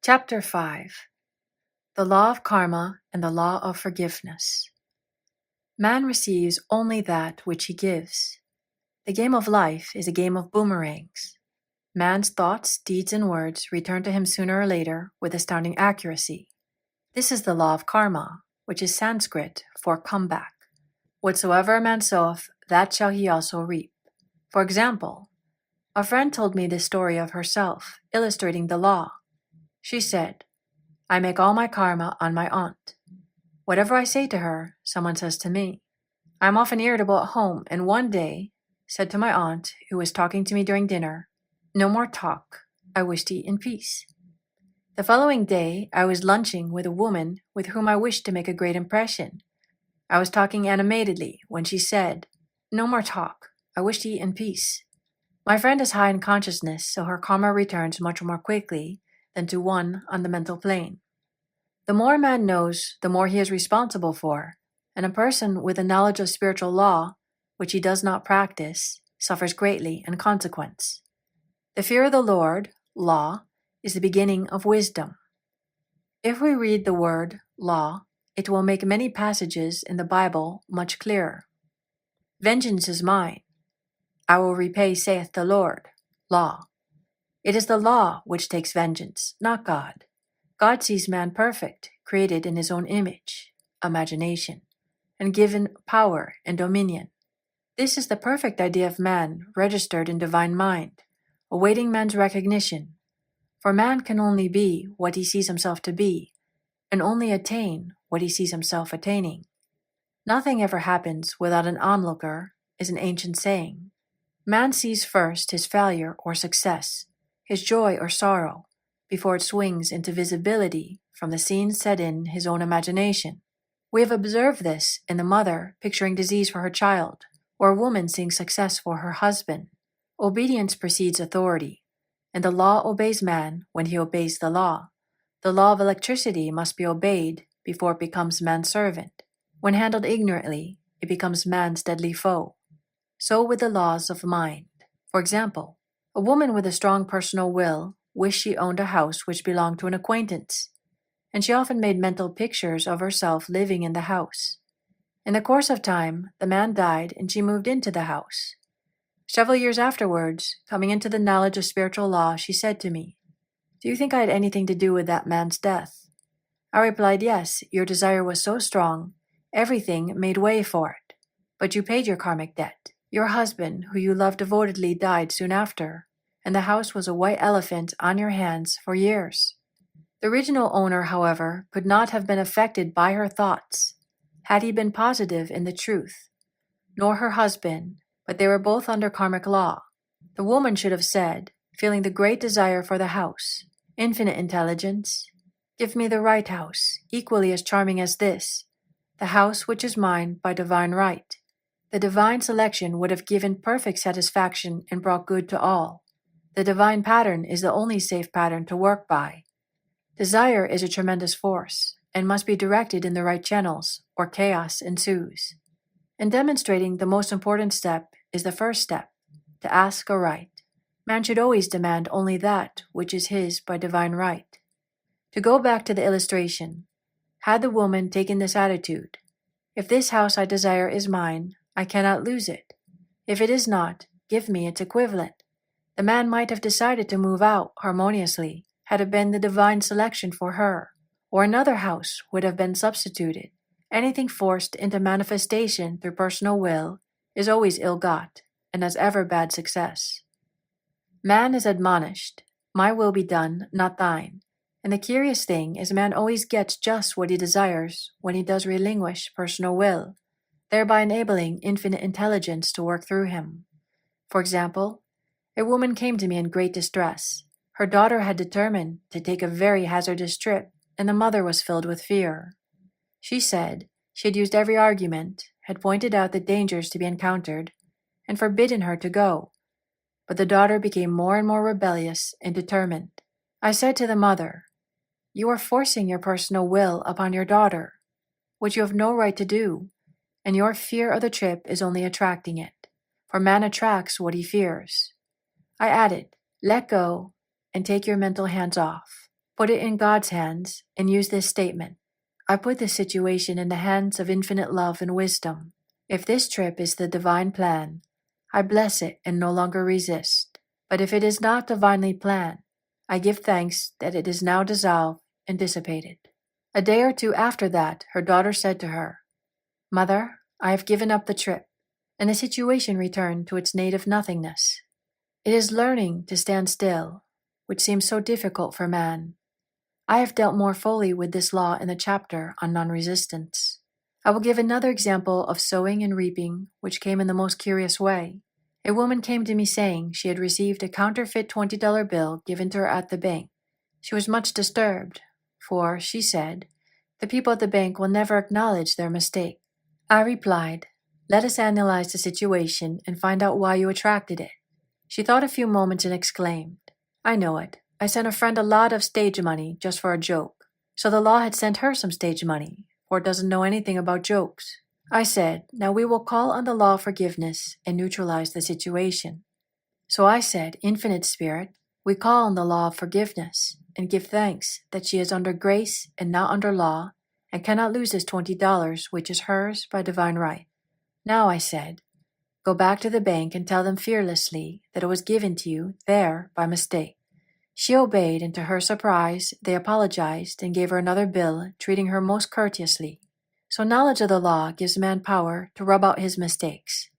Chapter 5 The Law of Karma and the Law of Forgiveness. Man receives only that which he gives. The game of life is a game of boomerangs. Man's thoughts, deeds, and words return to him sooner or later with astounding accuracy. This is the law of karma, which is Sanskrit for comeback. Whatsoever a man soweth, that shall he also reap. For example, a friend told me this story of herself, illustrating the law. She said, I make all my karma on my aunt. Whatever I say to her, someone says to me. I am often irritable at home, and one day said to my aunt, who was talking to me during dinner, No more talk. I wish to eat in peace. The following day, I was lunching with a woman with whom I wished to make a great impression. I was talking animatedly when she said, No more talk. I wish to eat in peace. My friend is high in consciousness, so her karma returns much more quickly than to one on the mental plane. The more a man knows, the more he is responsible for, and a person with a knowledge of spiritual law, which he does not practice, suffers greatly in consequence. The fear of the Lord, law, is the beginning of wisdom. If we read the word law, it will make many passages in the Bible much clearer. Vengeance is mine. I will repay, saith the Lord, law. It is the law which takes vengeance, not God. God sees man perfect, created in his own image, imagination, and given power and dominion. This is the perfect idea of man registered in divine mind, awaiting man's recognition. For man can only be what he sees himself to be, and only attain what he sees himself attaining. Nothing ever happens without an onlooker, is an ancient saying. Man sees first his failure or success, his joy or sorrow, before it swings into visibility from the scene set in his own imagination. We have observed this in the mother picturing disease for her child, or a woman seeing success for her husband. Obedience precedes authority, and the law obeys man when he obeys the law. The law of electricity must be obeyed before it becomes man's servant. When handled ignorantly, it becomes man's deadly foe. So with the laws of mind. For example, a woman with a strong personal will wished she owned a house which belonged to an acquaintance, and she often made mental pictures of herself living in the house. In the course of time, the man died and she moved into the house. Several years afterwards, coming into the knowledge of spiritual law, she said to me, Do you think I had anything to do with that man's death? I replied, Yes, your desire was so strong, everything made way for it. But you paid your karmic debt. Your husband, who you loved devotedly, died soon after, and the house was a white elephant on your hands for years. The original owner, however, could not have been affected by her thoughts, had he been positive in the truth, nor her husband, but they were both under karmic law. The woman should have said, feeling the great desire for the house, Infinite intelligence, give me the right house, equally as charming as this, the house which is mine by divine right. The divine selection would have given perfect satisfaction and brought good to all. The divine pattern is the only safe pattern to work by. Desire is a tremendous force, and must be directed in the right channels, or chaos ensues. In demonstrating the most important step is the first step, to ask aright. Man should always demand only that which is his by divine right. To go back to the illustration, had the woman taken this attitude, if this house I desire is mine, I cannot lose it. If it is not, give me its equivalent. The man might have decided to move out harmoniously had it been the divine selection for her, or another house would have been substituted. Anything forced into manifestation through personal will is always ill-got, and has ever bad success. Man is admonished, my will be done, not thine. And the curious thing is man always gets just what he desires when he does relinquish personal will, thereby enabling infinite intelligence to work through him. For example, a woman came to me in great distress. Her daughter had determined to take a very hazardous trip, and the mother was filled with fear. She said she had used every argument, had pointed out the dangers to be encountered, and forbidden her to go. But the daughter became more and more rebellious and determined. I said to the mother, You are forcing your personal will upon your daughter, which you have no right to do, and your fear of the trip is only attracting it, for man attracts what he fears. I added, Let go and take your mental hands off. Put it in God's hands and use this statement. I put this situation in the hands of infinite love and wisdom. If this trip is the divine plan, I bless it and no longer resist. But if it is not divinely planned, I give thanks that it is now dissolved and dissipated. A day or two after that, her daughter said to her, Mother, I have given up the trip, and the situation returned to its native nothingness. It is learning to stand still, which seems so difficult for man. I have dealt more fully with this law in the chapter on non-resistance. I will give another example of sowing and reaping, which came in the most curious way. A woman came to me saying she had received a counterfeit $20 bill given to her at the bank. She was much disturbed, for, she said, the people at the bank will never acknowledge their mistake. I replied, Let us analyze the situation and find out why you attracted it. She thought a few moments and exclaimed, I know it. I sent a friend a lot of stage money just for a joke. So the law had sent her some stage money, for it doesn't know anything about jokes. I said, Now we will call on the law of forgiveness and neutralize the situation. So I said, Infinite Spirit, we call on the law of forgiveness and give thanks that she is under grace and not under law and cannot lose this $20 which is hers by divine right. Now I said, Go back to the bank and tell them fearlessly that it was given to you there by mistake. She obeyed, and to her surprise, they apologized and gave her another bill, treating her most courteously. So knowledge of the law gives man power to rub out his mistakes.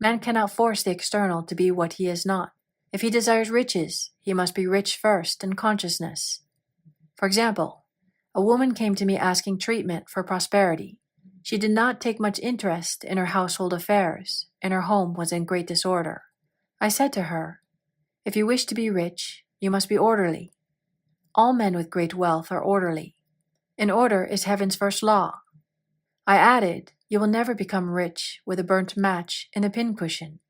Man cannot force the external to be what he is not. If he desires riches, he must be rich first in consciousness. For example, a woman came to me asking treatment for prosperity. She did not take much interest in her household affairs, and her home was in great disorder. I said to her, If you wish to be rich, you must be orderly. All men with great wealth are orderly. And order is heaven's first law. I added, You will never become rich with a burnt match and a pincushion.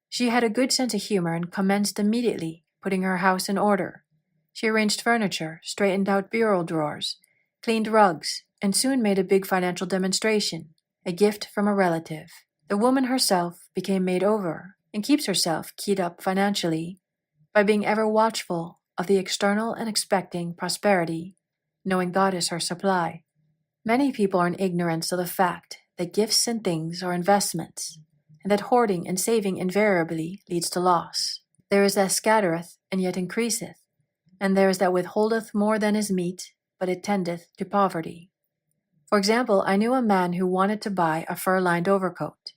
She had a good sense of humor and commenced immediately putting her house in order. She arranged furniture, straightened out bureau drawers, cleaned rugs, and soon made a big financial demonstration, a gift from a relative. The woman herself became made over and keeps herself keyed up financially by being ever watchful of the external and expecting prosperity, knowing God is her supply. Many people are in ignorance of the fact that gifts and things are investments, and that hoarding and saving invariably leads to loss. There is that scattereth and yet increaseth, and there is that withholdeth more than is meet, but it tendeth to poverty. For example, I knew a man who wanted to buy a fur-lined overcoat.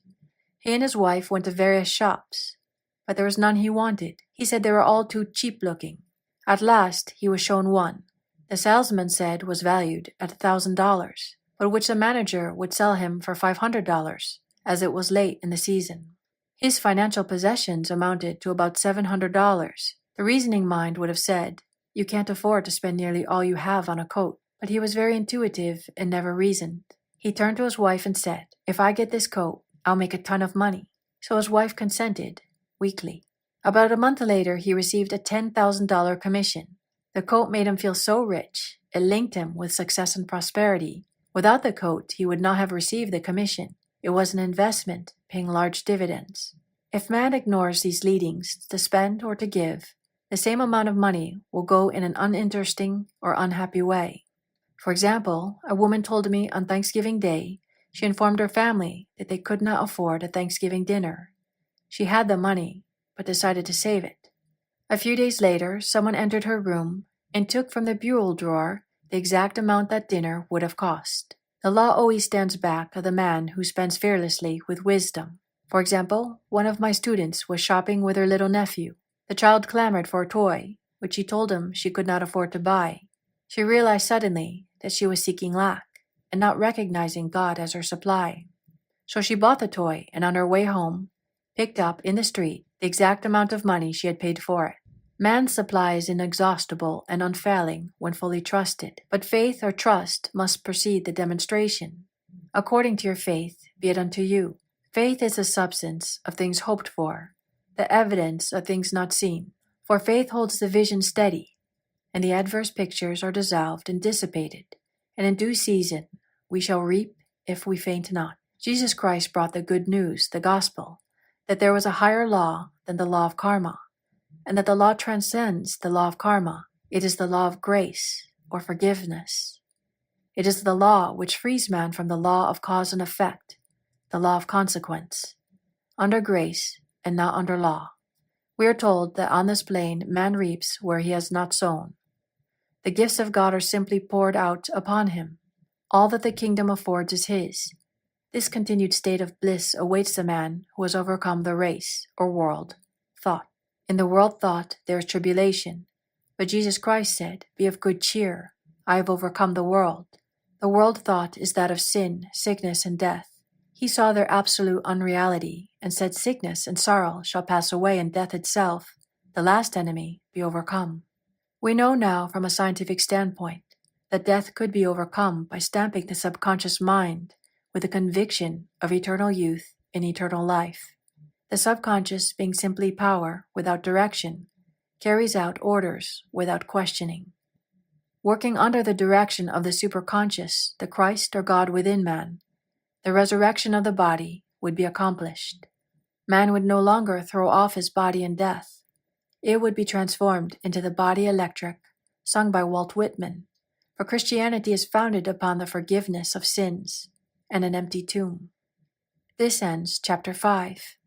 He and his wife went to various shops, but there was none he wanted. He said they were all too cheap-looking. At last, he was shown one. The salesman said was valued at $1,000, but which the manager would sell him for $500, as it was late in the season. His financial possessions amounted to about $700. The reasoning mind would have said, You can't afford to spend nearly all you have on a coat. But he was very intuitive and never reasoned. He turned to his wife and said, If I get this coat, I'll make a ton of money. So his wife consented, weakly. About a month later, he received a $10,000 commission. The coat made him feel so rich, it linked him with success and prosperity. Without the coat, he would not have received the commission. It was an investment, paying large dividends. If man ignores these leadings to spend or to give, the same amount of money will go in an uninteresting or unhappy way. For example, a woman told me on Thanksgiving Day she informed her family that they could not afford a Thanksgiving dinner. She had the money, but decided to save it. A few days later, someone entered her room and took from the bureau drawer the exact amount that dinner would have cost. The law always stands back of the man who spends fearlessly with wisdom. For example, one of my students was shopping with her little nephew. The child clamored for a toy, which she told him she could not afford to buy. She realized suddenly that she was seeking lack and not recognizing God as her supply. So she bought the toy and on her way home, picked up in the street the exact amount of money she had paid for it. Man's supply is inexhaustible and unfailing when fully trusted, but faith or trust must precede the demonstration. According to your faith, be it unto you. Faith is the substance of things hoped for, the evidence of things not seen. For faith holds the vision steady, and the adverse pictures are dissolved and dissipated, and in due season we shall reap if we faint not. Jesus Christ brought the good news, the gospel, that there was a higher law than the law of karma, and that the law transcends the law of karma. It is the law of grace. or forgiveness. It is the law which frees man from the law of cause and effect, the law of consequence, under grace and not under law. We are told that on this plane man reaps where he has not sown. The gifts of God are simply poured out upon him. All that the kingdom affords is his. This continued state of bliss awaits the man who has overcome the race, or world, thought. In the world thought there is tribulation, but Jesus Christ said, "Be of good cheer, I have overcome the world." The world thought is that of sin, sickness, and death. He saw their absolute unreality and said sickness and sorrow shall pass away and death itself, the last enemy, be overcome. We know now from a scientific standpoint that death could be overcome by stamping the subconscious mind with the conviction of eternal youth and eternal life. The subconscious, being simply power without direction, carries out orders without questioning. Working under the direction of the superconscious, the Christ or God within man, the resurrection of the body would be accomplished. Man would no longer throw off his body in death. It would be transformed into the body electric, sung by Walt Whitman, for Christianity is founded upon the forgiveness of sins and an empty tomb. This ends chapter 5.